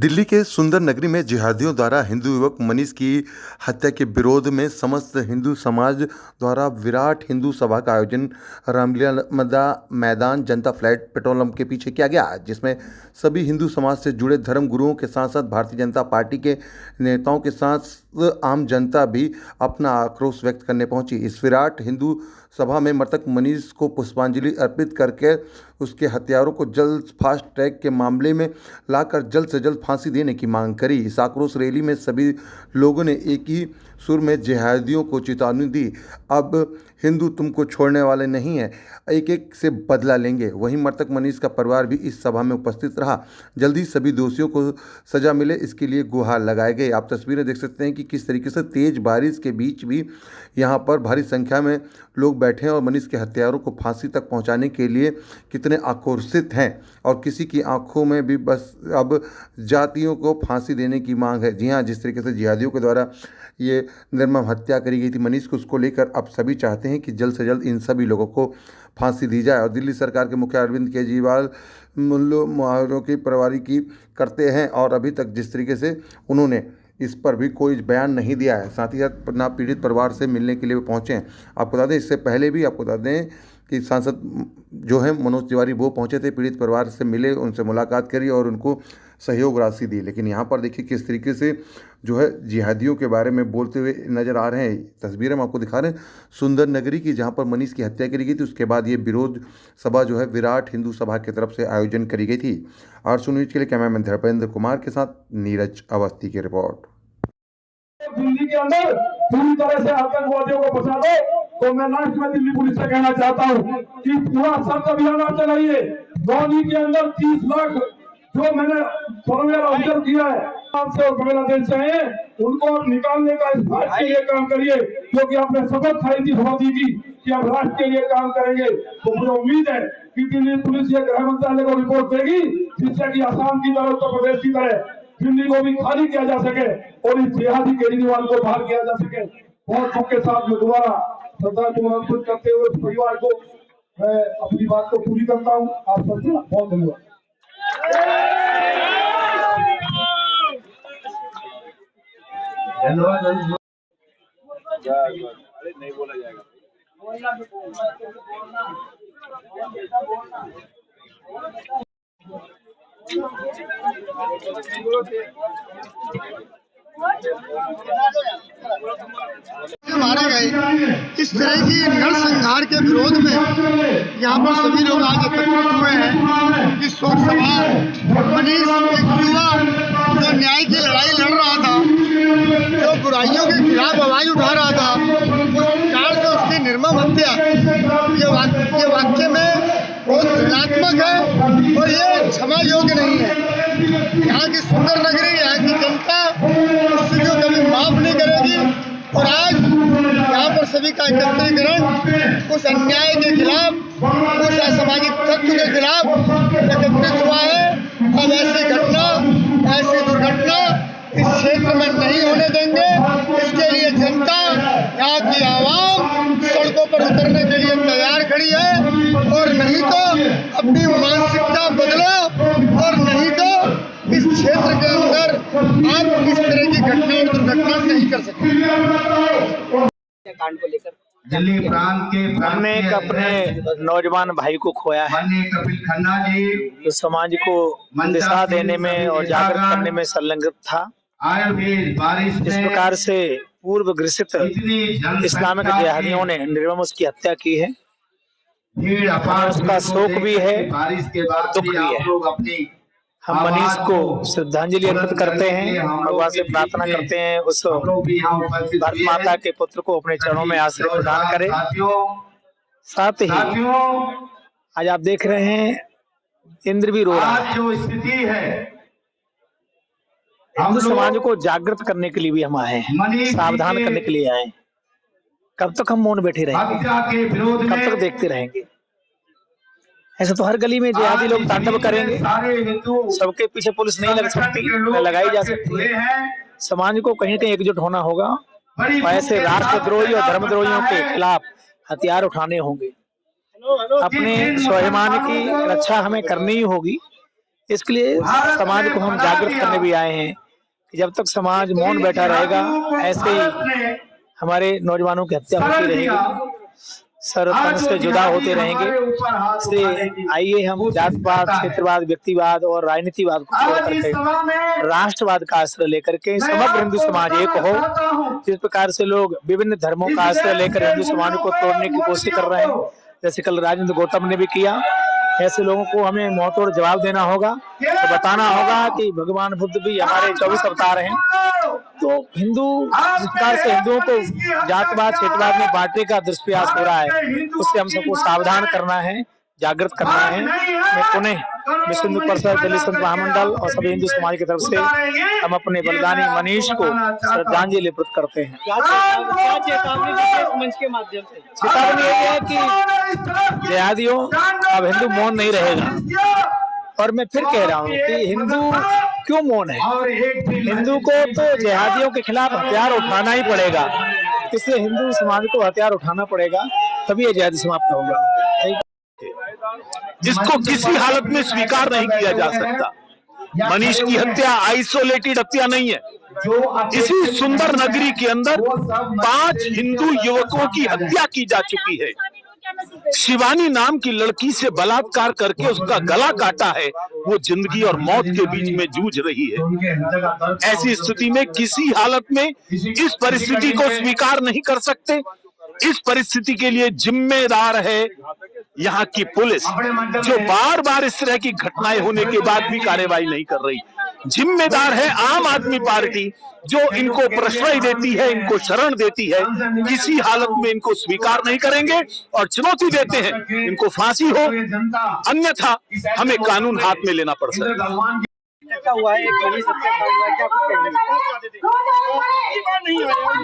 दिल्ली के सुंदर नगरी में जिहादियों द्वारा हिंदू युवक मनीष की हत्या के विरोध में समस्त हिंदू समाज द्वारा विराट हिंदू सभा का आयोजन रामलीला मैदान जनता फ्लैट पेट्रोल पंप के पीछे किया गया, जिसमें सभी हिंदू समाज से जुड़े धर्म गुरुओं के साथ साथ भारतीय जनता पार्टी के नेताओं के साथ आम जनता भी अपना आक्रोश व्यक्त करने पहुंची। इस विराट हिंदू सभा में मृतक मनीष को पुष्पांजलि अर्पित करके उसके हत्यारों को जल्द फास्ट ट्रैक के मामले में लाकर जल्द से जल्द फांसी देने की मांग करी। इस आक्रोश रैली में सभी लोगों ने एक ही सुर में जिहादियों को चेतावनी दी, अब हिंदू तुमको छोड़ने वाले नहीं हैं, एक एक से बदला लेंगे। वहीं मृतक मनीष का परिवार भी इस सभा में उपस्थित रहा। जल्दी सभी दोषियों को सजा मिले, इसके लिए गुहार लगाए गए। आप तस्वीरें देख सकते हैं कि किस तरीके से तेज बारिश के बीच भी यहाँ पर भारी संख्या में लोग बैठे हैं और मनीष के हत्यारों को फांसी तक पहुँचाने के लिए कितने आक्रोशित हैं और किसी की आंखों में भी बस अब जातियों को फांसी देने की मांग है। जी हाँ, जिस तरीके से जिहादियों के द्वारा ये निर्मम हत्या करी गई थी मनीष को, उसको लेकर अब सभी चाहते हैं कि जल्द से जल्द इन सभी लोगों को फांसी दी जाए। और दिल्ली सरकार के मुखिया अरविंद केजरीवाल मुल्लों मुहावरों की परवारी की करते हैं और अभी तक जिस तरीके से उन्होंने इस पर भी कोई बयान नहीं दिया है, साथ ही साथ ना पीड़ित परिवार से मिलने के लिए वो पहुँचे हैं। आपको बता दें, इससे पहले भी आपको बता दें कि सांसद जो है मनोज तिवारी वो पहुंचे थे, पीड़ित परिवार से मिले, उनसे मुलाकात करी और उनको सहयोग राशि दी। लेकिन यहाँ पर देखिए किस तरीके से जो है जिहादियों के बारे में बोलते हुए नजर आ रहे हैं। तस्वीरें हम आपको दिखा रहे हैं सुंदर नगरी की, जहाँ पर मनीष की हत्या करी गई थी। उसके बाद ये विरोध सभा जो है विराट हिंदू सभा की तरफ से आयोजन करी गई थी। आरसू न्यूज के लिए कैमरामैन धर्मेंद्र कुमार के साथ नीरज अवस्थी की रिपोर्ट। दिल्ली के अंदर पूरी तरह से आतंकवादियों को बचा दो, तो मैं लास्ट में दिल्ली पुलिस से कहना चाहता हूँ कि पूरा सर्च अभियान आप चलाइए। रौनी के अंदर 30 लाख जो मैंने फॉर्मूला ऑब्जर्व किया है आपसे और बांग्लादेश से हैं, उनको आप निकालने का इस बात के लिए काम करिए, क्योंकि आपने शपथ खाई थी मोदी की कि आप राष्ट्र के लिए काम करेंगे। तो मुझे उम्मीद है कि दिल्ली पुलिस ये गृह मंत्रालय को रिपोर्ट देगी, जिससे कि आसाम की तरह, उत्तर प्रदेश की तरह दिल्ली को भी खाली किया जा सके और इस जिहादी केजरीवाल को बाहर किया जा सके। बहुत दुख के साथ में दोबारा श्रद्धांजलि अर्पित करते हुए परिवार को मैं अपनी बात को पूरी करता हूँ। आप सबका बहुत धन्यवाद। नहीं बोला जाएगा। मारे गए इस तरह की नरसंहार के विरोध में यहाँ पर सभी लोग आज एकत्रित हुए हैं। कि शोक सभा मनीष एक युवा जो न्याय की लड़ाई लड़ रहा था, जो बुराइयों के खिलाफ आवाज उठा रहा था, उस प्रकार से उसकी निर्मम हत्या ये वाक्य में बहुत घृणात्मक है और ये क्षमा योग्य नहीं है। यहाँ की सुंदर नगरी, यहाँ की जनता इस चीज को कभी माफ नहीं करेगी। और आज यहाँ पर सभी का एकत्रीकरण उस अन्याय के खिलाफ, उस असामाजिक तत्व के खिलाफ एकत्रित हुआ है। अब ऐसी घटना, ऐसी दुर्घटना इस क्षेत्र में नहीं होने देंगे। इसके लिए जनता, यहाँ की आवाम सड़कों पर उतरने के लिए तैयार खड़ी है। और नहीं तो अपनी मानसिकता बदलो, और नहीं तो इस क्षेत्र के अंदर आप इस तरह की घटना और दुर्घटना नहीं कर सकते। कांड को लेकर दिल्ली प्रांत के हमने एक अपने नौजवान भाई को खोया है, कपिल खन्ना जी जो समाज को दिशा देने में और जागृत करने में संलग्न था। बारिश इस प्रकार से पूर्व ग्रसित इस्लामिक जिहादियों ने निर्मम उसकी हत्या की है। उसका शोक भी है, बारिश के बाद दुख भी है। हम मनीष को श्रद्धांजलि अर्पित करते हैं, भगवान से प्रार्थना करते हैं उस भारत माता के पुत्र को अपने चरणों में आश्रय प्रदान करे। साथ ही आज आप देख रहे हैं इंद्र भी रो रहा है। जो स्थिति है, हिंदू समाज को जागृत करने के लिए भी हम आए हैं, सावधान करने के लिए आए हैं। कब तक हम मौन बैठे रहेंगे, कब तक देखते रहेंगे? ऐसा तो हर गली में जिहादी लोग तांडव करेंगे, सबके पीछे पुलिस नहीं लग सकती, न लगाई जा सकती है। समाज को कहीं कहीं एकजुट होना होगा, ऐसे राष्ट्रद्रोही और धर्मद्रोहियों के खिलाफ हथियार उठाने होंगे। अपने स्वाभिमान की रक्षा हमें करनी ही होगी। इसके लिए समाज को हम जागृत करने भी आए हैं कि जब तक समाज मौन बैठा रहेगा, ऐसे ही हमारे नौजवानों की हत्या होती रहेगी, सर तन से जुदा होते रहेंगे। इसलिए आइए हम जातवाद, क्षेत्रवाद, व्यक्तिवाद और राजनीतिवाद को छोड़ करके राष्ट्रवाद का आश्रय लेकर के समग्र हिंदू समाज एक हो। जिस प्रकार से लोग विभिन्न धर्मों का आश्रय लेकर हिंदू समाज को तोड़ने की कोशिश कर रहे हैं, जैसे कल राजेंद्र गौतम ने भी किया, ऐसे लोगों को हमें मुंहतोड़ जवाब देना होगा। तो बताना होगा कि भगवान बुद्ध भी हमारे 24 अवतार हैं। तो हिंदू जिस प्रकार से हिंदुओं को जातवाद, क्षेत्रवाद में बांटने का दुष्प्रयास हो रहा है, उससे हम सबको सावधान करना है, जागृत करना है। मैं पुनः विश्व हिंदू परिषद, दिल्ली संत महामंडल और सभी हिंदू समाज की तरफ से हम अपने बलिदानी मनीष को श्रद्धांजलि अर्पित करते हैं। क्या चेतावनी दी है इस मंच के माध्यम से? चेतावनी यही है कि जिहादियों अब हिंदू मौन नहीं रहेगा। और मैं फिर कह रहा हूँ कि हिंदू क्यों मौन है? हिंदू को तो जिहादियों के खिलाफ हथियार उठाना ही पड़ेगा, इसलिए हिंदू समाज को हथियार उठाना पड़ेगा, तभी ये जिहादी समाप्त होगा। जिसको किसी हालत में स्वीकार नहीं किया जा सकता। मनीष की हत्या आइसोलेटेड हत्या नहीं है। इसी सुंदर नगरी के अंदर 5 हिंदू युवकों की हत्या की जा चुकी है। शिवानी नाम की लड़की से बलात्कार करके उसका गला काटा है। वो जिंदगी और मौत के बीच में जूझ रही है। ऐसी स्थिति में किसी हालत में इस परिस्थिति को स्वीकार नहीं कर सकते। इस परिस्थिति के लिए जिम्मेदार है यहाँ की पुलिस, जो बार बार इस तरह की घटनाएं होने के बाद भी कार्रवाई नहीं कर रही। जिम्मेदार है आम आदमी पार्टी, जो इनको प्रश्रय देती है, इनको शरण देती है। किसी हालत में इनको स्वीकार नहीं करेंगे और चुनौती देते हैं इनको फांसी हो, अन्यथा हमें कानून हाथ में लेना पड़ सकता है।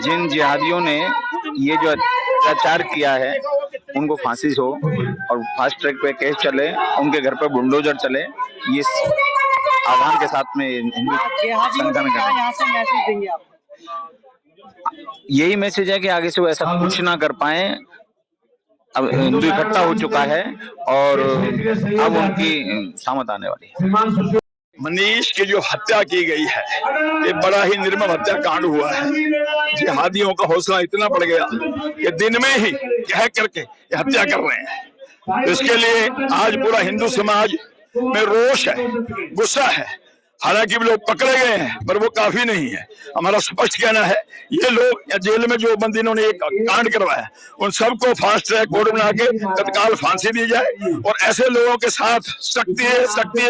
जिन जिहादियों ने ये जो अत्याचार किया है उनको फांसी हो और फास्ट ट्रैक पे केस चले, उनके घर पे बुलडोजर चले, ये आह्वान के साथ में हिंदू संगठन का यही मैसेज है कि आगे से वो ऐसा कुछ ना कर पाए। अब हिंदू इकट्ठा हो चुका है और अब उनकी सामत आने वाली है। मनीष की जो हत्या की गई है, ये बड़ा ही निर्मम हत्याकांड हुआ है। जिहादियों का हौसला इतना बढ़ गया कि दिन में ही कह करके ये हत्या कर रहे हैं। तो इसके लिए आज पूरा हिंदू समाज में रोष है, गुस्सा है। हालांकि भी लोग पकड़े गए हैं पर वो काफी नहीं है। हमारा स्पष्ट कहना है, ये लोग या जेल में जो बंदी इन्होंने एक कांड करवाया, उन सबको फास्ट ट्रैक कोर्ट बना के तत्काल फांसी दी जाए और ऐसे लोगों के साथ सख्ती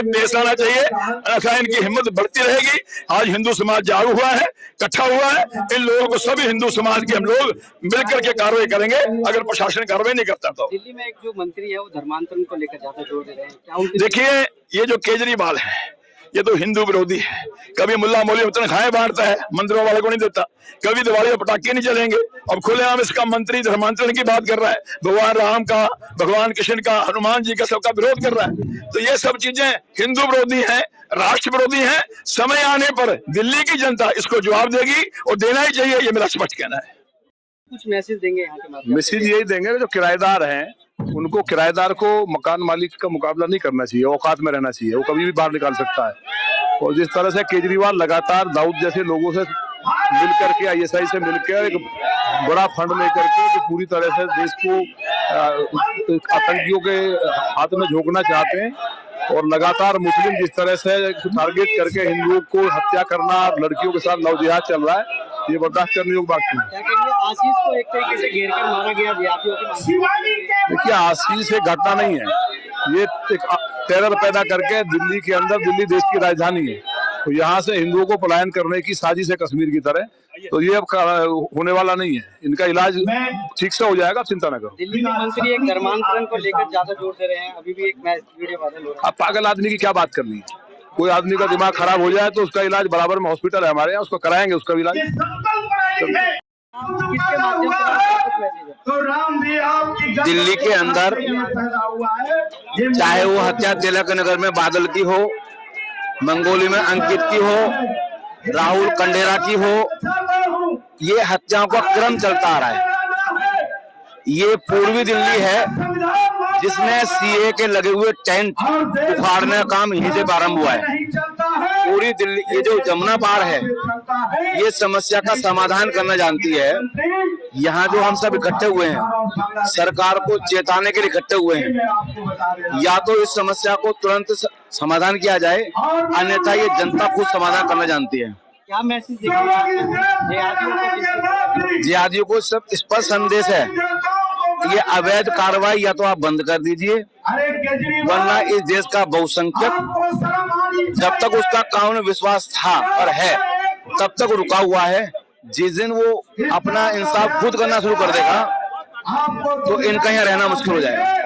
पेश आना चाहिए, अन्यथा इनकी हिम्मत बढ़ती रहेगी। आज हिंदू समाज जागरूक हुआ है, इकट्ठा हुआ है। इन लोगों को सभी हिंदू समाज के हम लोग मिलकर के कार्रवाई करेंगे अगर प्रशासन कार्रवाई नहीं करता तो। दिल्ली में एक जो मंत्री है वो धर्मांतरण को लेकर ज्यादा जोर दे रहे हैं। देखिए, ये जो केजरीवाल है ये तो हिंदू विरोधी है। कभी मुल्ला मौलवी में तनख्वाहें बांटता है, मंदिरों वाले को नहीं देता। कभी दिवाली में पटाखे नहीं चलेंगे। अब खुलेआम इसका मंत्री धर्मांतरण की बात कर रहा है। भगवान राम का, भगवान कृष्ण का, हनुमान जी का सबका विरोध कर रहा है। तो ये सब चीजें हिंदू विरोधी हैं, राष्ट्र विरोधी हैं। समय आने पर दिल्ली की जनता इसको जवाब देगी और देना ही चाहिए, ये मेरा स्पष्ट कहना है। कुछ मैसेज देंगे यहाँ के माध्यम? मैसेज यही देंगे जो किराएदार हैं उनको, किराएदार को मकान मालिक का मुकाबला नहीं करना चाहिए, औकात में रहना चाहिए। वो कभी भी बाहर निकाल सकता है। और जिस तरह से केजरीवाल लगातार दाऊद जैसे लोगों से मिलकर के, ISI से मिलकर एक बड़ा फंड लेकर के जो पूरी तरह से देश को आतंकियों के हाथ में झोंकना चाहते हैं, और लगातार मुस्लिम जिस तरह से टारगेट करके हिंदुओं को हत्या करना, लड़कियों के साथ लव जिहाद चल रहा है, ये बर्दाश्त करने योग्य बात नहीं है। आशीष को एक तरीके से घेर कर मारा गया जिहादियों के। देखिए, आशीष एक घटना नहीं है, ये एक टेरर पैदा करके दिल्ली के अंदर, दिल्ली देश की राजधानी है, तो यहाँ से हिंदुओं को पलायन करने की साजिश है कश्मीर की तरह। तो ये अब होने वाला नहीं है। इनका इलाज ठीक से हो जाएगा, चिंता न करो। दिल्ली के मंत्री एक धर्मांतरण को लेकर ज्यादा जोर दे रहे हैं। अभी भी एक वीडियो वायरल हो रहा है। अब पागल आदमी की क्या बात करनी है? कोई आदमी का दिमाग खराब हो जाए तो उसका इलाज बराबर में हॉस्पिटल है हमारे यहाँ, उसको कराएंगे उसका इलाज। दिल्ली के अंदर चाहे वो हत्या तिलक नगर में बादल की हो, मंगोली में अंकित की हो, राहुल कंडेरा की हो, ये हत्याओं का क्रम चलता आ रहा है। ये पूर्वी दिल्ली है जिसमें सीए के लगे हुए टेंट उखाड़ने का काम यहीं से प्रारंभ हुआ है। पूरी दिल्ली, ये जो जमुना पार है, ये समस्या का समाधान करना जानती है। यहाँ जो हम सब इकट्ठे हुए हैं, सरकार को चेताने के लिए इकट्ठे हुए हैं, या तो इस समस्या को तुरंत समाधान किया जाए, अन्यथा ये जनता खुद समाधान करना जानती है। क्या मैसेज देंगे जिहादियों को सब स्पष्ट संदेश है, ये अवैध कार्रवाई या तो आप बंद कर दीजिए, वरना इस देश का बहुसंख्यक जब तक उसका कानून विश्वास था और है तब तक रुका हुआ है। जिस दिन वो अपना इंसाफ खुद करना शुरू कर देगा तो इनका यहाँ रहना मुश्किल हो जाएगा।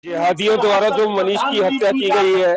जिहादियों द्वारा जो मनीष की हत्या की गई है,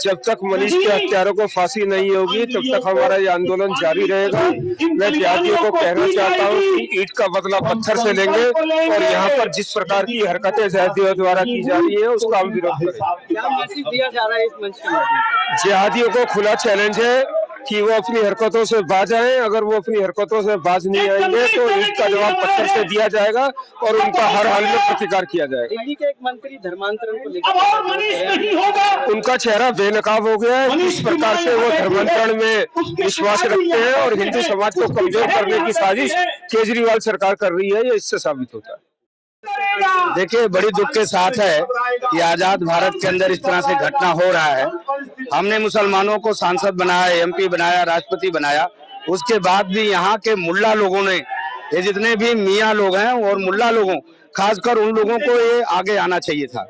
जब तक मनीष के हत्यारों को फांसी नहीं होगी तब तक हमारा ये आंदोलन जारी रहेगा। मैं जिहादियों को कहना चाहता हूँ कि ईंट का बदला पत्थर से लेंगे और यहाँ पर जिस प्रकार की हरकतें जिहादियों द्वारा की जा रही है उसका हम विरोध करेंगे। क्या मैसेज दिया जा रहा है इस मंच के माध्यम से? जिहादियों को खुला चैलेंज है कि वो अपनी हरकतों से बाज आए। अगर वो अपनी हरकतों से बाज नहीं आएंगे तो ईंट का जवाब पत्थर से दिया जाएगा और उनका हर हाल में प्रतिकार किया जाएगा। दिल्ली के एक मंत्री धर्मांतरण को लेकर उनका चेहरा बेनकाब हो गया है। इस प्रकार से वो धर्मांतरण में विश्वास रखते हैं और हिंदू समाज को कमजोर करने की साजिश केजरीवाल सरकार कर रही है, ये इससे साबित होता है। देखिए, बड़ी दुख के साथ है कि आजाद भारत के अंदर इस तरह से घटना हो रहा है। हमने मुसलमानों को सांसद बनाया, एमपी बनाया, राष्ट्रपति बनाया, उसके बाद भी यहाँ के मुल्ला लोगों ने, ये जितने भी मियाँ लोग हैं और मुल्ला लोगों, खासकर उन लोगों को ये आगे आना चाहिए था।